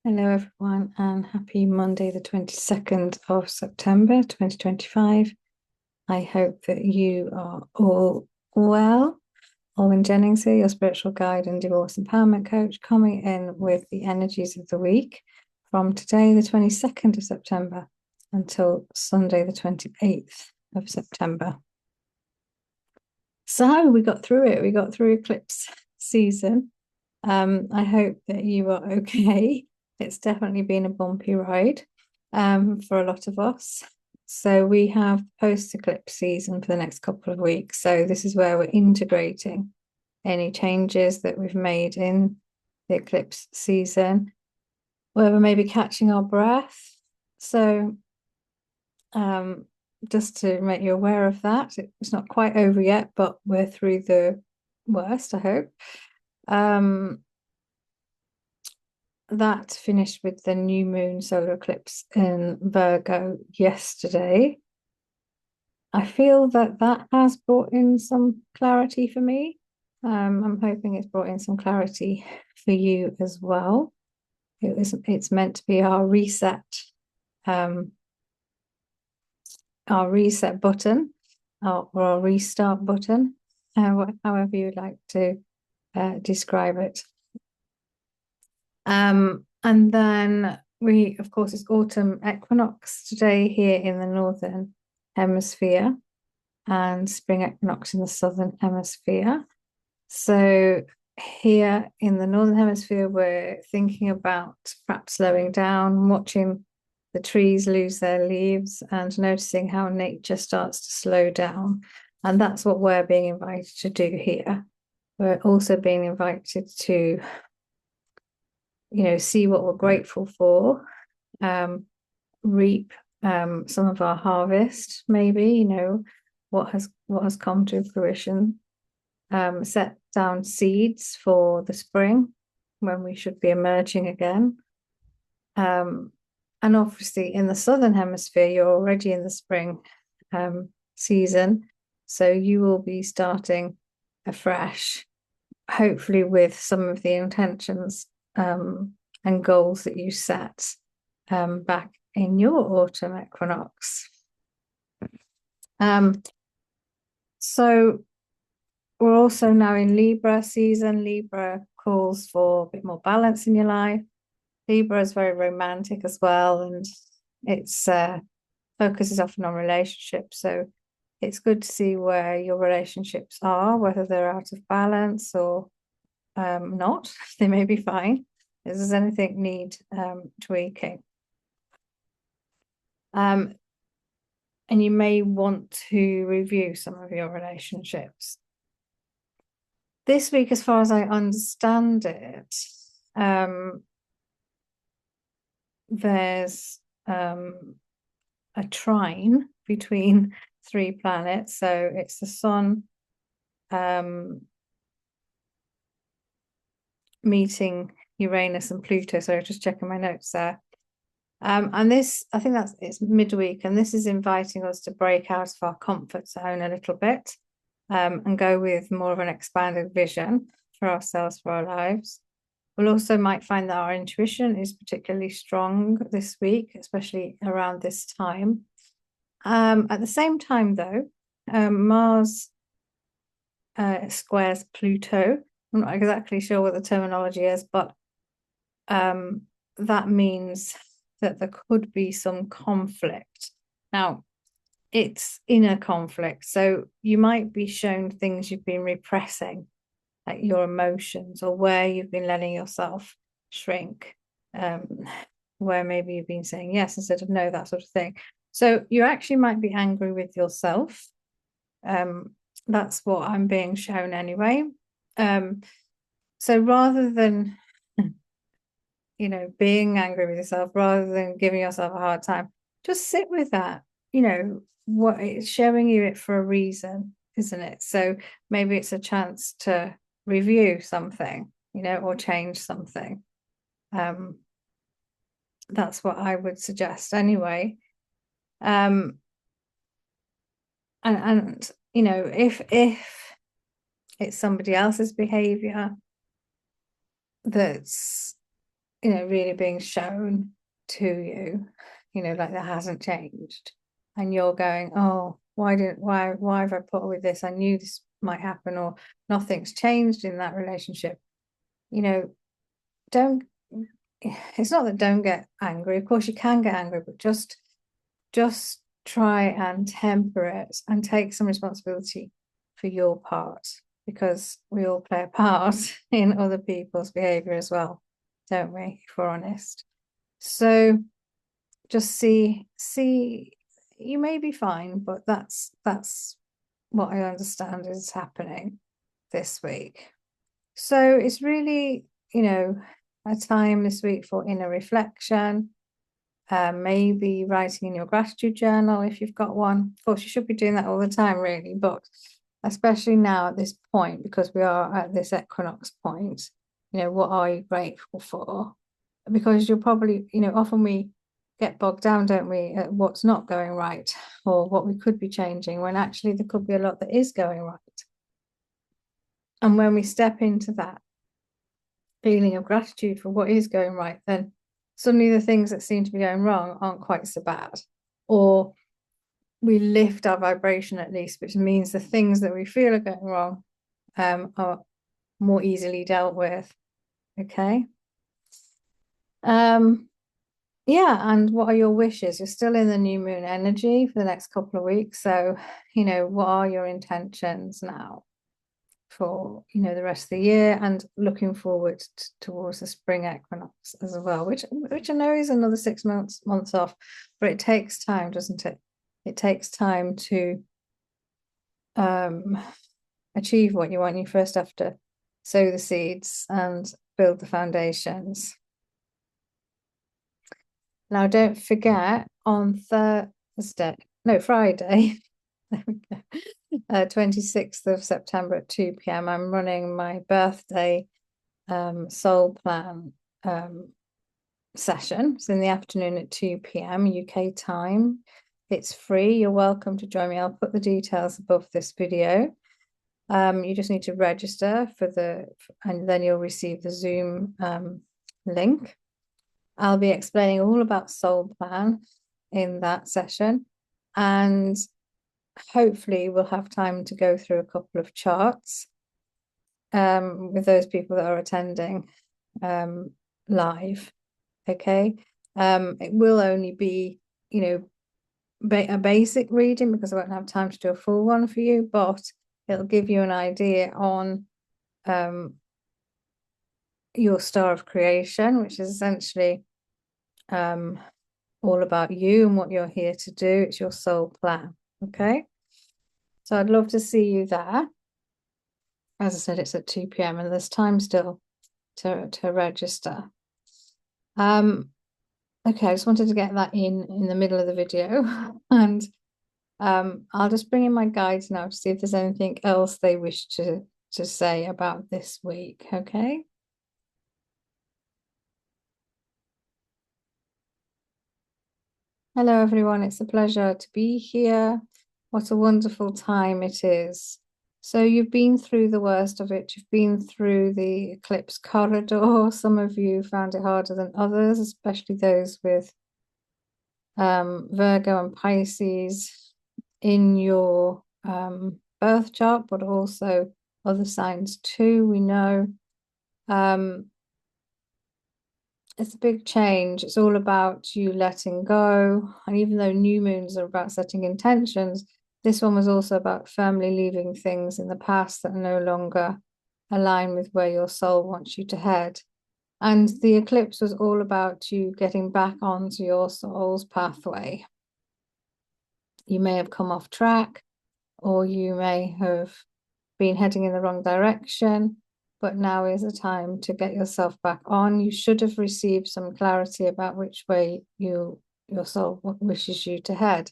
Hello, everyone, and happy Monday, the 22nd of September, 2025. I hope that you are all well. Alwyn Jennings here, your spiritual guide and divorce empowerment coach, coming in with the energies of the week from today, the 22nd of September, until Sunday, the 28th of September. So we got through it. We got through eclipse season. I hope that you are okay. It's definitely been a bumpy ride for a lot of us. So we have post-eclipse season for the next couple of weeks. So this is where we're integrating any changes that we've made in the eclipse season, where we're maybe catching our breath. So just to make you aware of that, it's not quite over yet, but we're through the worst, I hope. That finished with the new moon solar eclipse in Virgo yesterday. I feel that that has brought in some clarity for me. I'm hoping it's brought in some clarity for you as well. It's meant to be our reset button, or our restart button, however you'd like to describe it. And then of course, it's autumn equinox today here in the northern hemisphere, and spring equinox in the southern hemisphere. So here in the northern hemisphere, we're thinking about perhaps slowing down, watching the trees lose their leaves and noticing how nature starts to slow down. And that's what we're being invited to do here. We're also being invited to see what we're grateful for, reap some of our harvest, maybe, what has come to fruition, set down seeds for the spring when we should be emerging again. And obviously in the southern hemisphere, you're already in the spring season, so you will be starting afresh, hopefully with some of the intentions and goals that you set back in your autumn equinox. So we're also now in Libra season. Libra calls for a bit more balance in your life. Libra is very romantic as well, and its focus is often on relationships. So it's good to see where your relationships are, whether they're out of balance or not. They may be fine. Does anything need tweaking? And you may want to review some of your relationships. This week, as far as I understand it, there's a trine between three planets. So it's the sun meeting Uranus and Pluto. So just checking my notes there. And this, I think it's midweek, and this is inviting us to break out of our comfort zone a little bit, and go with more of an expanded vision for ourselves, for our lives. We'll also might find that our intuition is particularly strong this week, especially around this time. At the same time, though, Mars squares Pluto. I'm not exactly sure what the terminology is, but that means that there could be some conflict. Now, it's inner conflict, so you might be shown things you've been repressing, like your emotions, or where you've been letting yourself shrink, where maybe you've been saying yes instead of no, that sort of thing. So you actually might be angry with yourself. That's what I'm being shown anyway. So rather than being angry with yourself, rather than giving yourself a hard time, just sit with that. What it's showing you it for a reason, isn't it? So maybe it's a chance to review something, or change something. That's what I would suggest anyway. And if it's somebody else's behavior that's really being shown to you, like that hasn't changed. And you're going, oh, why have I put up with this? I knew this might happen, or nothing's changed in that relationship. Don't, it's not that don't get angry. Of course you can get angry, but just try and temper it and take some responsibility for your part, because we all play a part in other people's behavior as well, don't we, if we're honest? So just see, you may be fine, but that's what I understand is happening this week. So it's really, a time this week for inner reflection, maybe writing in your gratitude journal if you've got one. Of course, you should be doing that all the time, really, but especially now at this point, because we are at this equinox point, what are you grateful for? Because you'll probably, often we get bogged down, don't we, at what's not going right or what we could be changing, when actually there could be a lot that is going right. And when we step into that feeling of gratitude for what is going right, then suddenly the things that seem to be going wrong aren't quite so bad. Or we lift our vibration at least, which means the things that we feel are going wrong are more easily dealt with. Okay. Yeah, and what are your wishes? You're still in the new moon energy for the next couple of weeks. So, what are your intentions now for, the rest of the year, and looking forward towards the spring equinox as well, which I know is another 6 months off, but it takes time, doesn't it? It takes time to achieve what you want. You first have to sow the seeds and build the foundations. Now, don't forget on Friday, 26th of September at 2 p.m. I'm running my birthday soul plan session. It's in the afternoon at 2 p.m. UK time. It's free. You're welcome to join me. I'll put the details above this video. You just need to register and then you'll receive the Zoom link. I'll be explaining all about soul plan in that session, and hopefully we'll have time to go through a couple of charts with those people that are attending live. Okay. It will only be, a basic reading, because I won't have time to do a full one for you, but it'll give you an idea on your star of creation, which is essentially all about you and what you're here to do. It's your soul plan. Okay. So I'd love to see you there. As I said, it's at 2 p.m. and there's time still to register. Okay, I just wanted to get that in the middle of the video. And I'll just bring in my guides now to see if there's anything else they wish to say about this week. Okay. Hello, everyone. It's a pleasure to be here. What a wonderful time it is. So you've been through the worst of it. You've been through the eclipse corridor. Some of you found it harder than others, especially those with Virgo and Pisces in your birth chart, but also other signs too, we know. It's a big change. It's all about you letting go. And even though new moons are about setting intentions, this one was also about firmly leaving things in the past that no longer align with where your soul wants you to head. And the eclipse was all about you getting back onto your soul's pathway. You may have come off track, or you may have been heading in the wrong direction, but now is the time to get yourself back on. You should have received some clarity about which way your soul wishes you to head.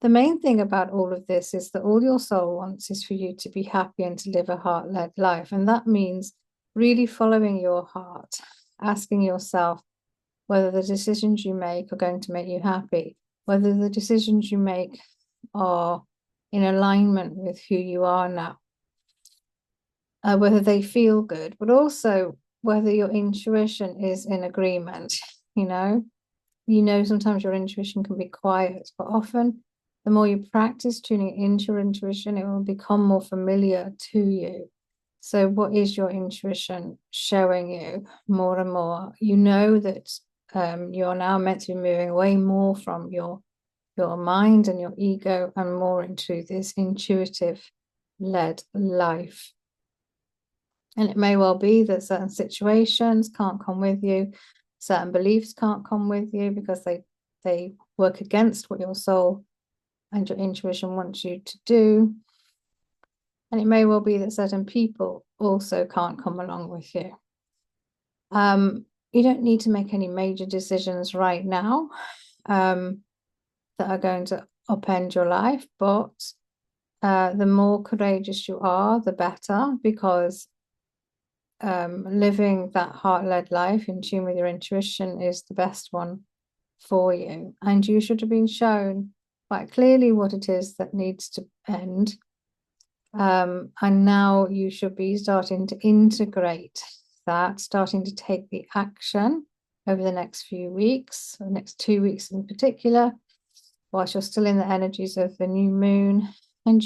The main thing about all of this is that all your soul wants is for you to be happy and to live a heart-led life. And that means really following your heart, asking yourself whether the decisions you make are going to make you happy, whether the decisions you make are in alignment with who you are now, whether they feel good, but also whether your intuition is in agreement. Sometimes your intuition can be quiet, but often the more you practice tuning into your intuition, it will become more familiar to you. So what is your intuition showing you more and more? You know that you're now meant to be moving away more from your mind and your ego and more into this intuitive-led life. And it may well be that certain situations can't come with you, certain beliefs can't come with you because they work against what your soul and your intuition wants you to do. And it may well be that certain people also can't come along with you. You don't need to make any major decisions right now that are going to upend your life, but the more courageous you are, the better, because living that heart-led life in tune with your intuition is the best one for you. And you should have been shown quite clearly what it is that needs to end. And now you should be starting to integrate that, starting to take the action over the next few weeks, the next 2 weeks in particular, whilst you're still in the energies of the new moon. And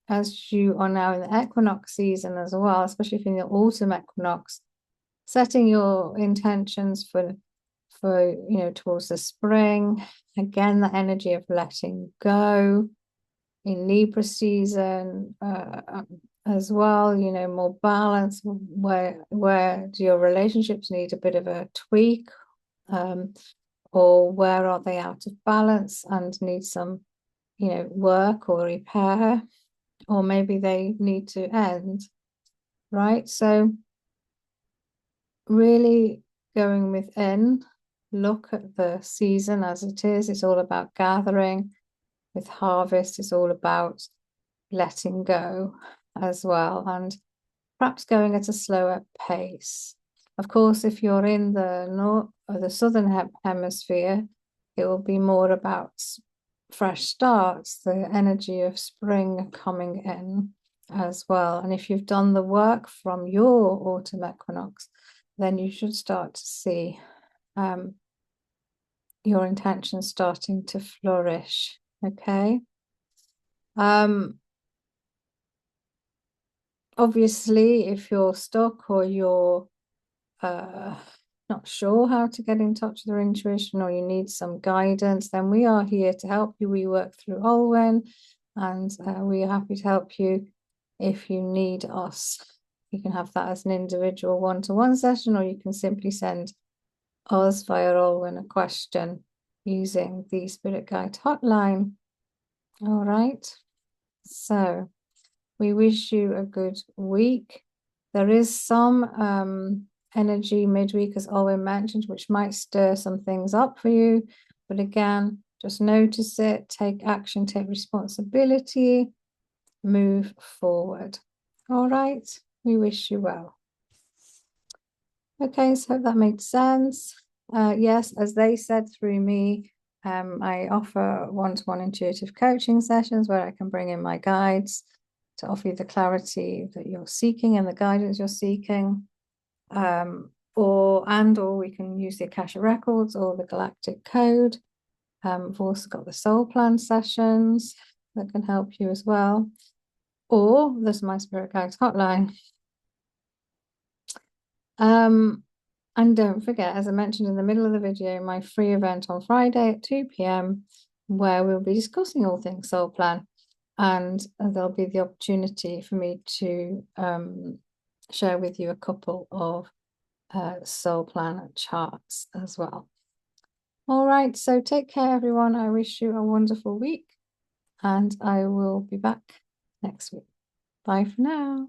as you are now in the equinox season as well, especially if you're in the autumn equinox, setting your intentions for towards the spring. Again, the energy of letting go in Libra season as well, more balance. Where do your relationships need a bit of a tweak, or where are they out of balance and need some work or repair, or maybe they need to end, right? So really going within, look at the season as it is. It's all about gathering. With harvest, it's all about letting go as well, and perhaps going at a slower pace. Of course, if you're in the north or the southern hemisphere, it will be more about fresh starts, the energy of spring coming in as well. And if you've done the work from your autumn equinox, then you should start to see your intentions starting to flourish. Okay. Obviously, if you're stuck or you're not sure how to get in touch with your intuition, or you need some guidance, then we are here to help you. We work through Olwen, and we are happy to help you if you need us. You can have that as an individual one-to-one session, or you can simply send us via Olwen a question using the Spirit Guide hotline. All right. So we wish you a good week. There is some energy midweek, as Olwen mentioned, which might stir some things up for you. But again, just notice it, take action, take responsibility, move forward. All right, we wish you well. Okay, so hope that made sense. Yes, as they said through me, I offer one-to-one intuitive coaching sessions where I can bring in my guides to offer you the clarity that you're seeking and the guidance you're seeking. Or we can use the Akasha Records or the Galactic Code. We've also got the Soul Plan sessions that can help you as well. Or there's my Spirit Guides hotline. And don't forget, as I mentioned in the middle of the video, my free event on Friday at 2 p.m, where we'll be discussing all things Soul Plan. And there'll be the opportunity for me to share with you a couple of Soul Plan charts as well. All right, so take care, everyone. I wish you a wonderful week, and I will be back next week. Bye for now.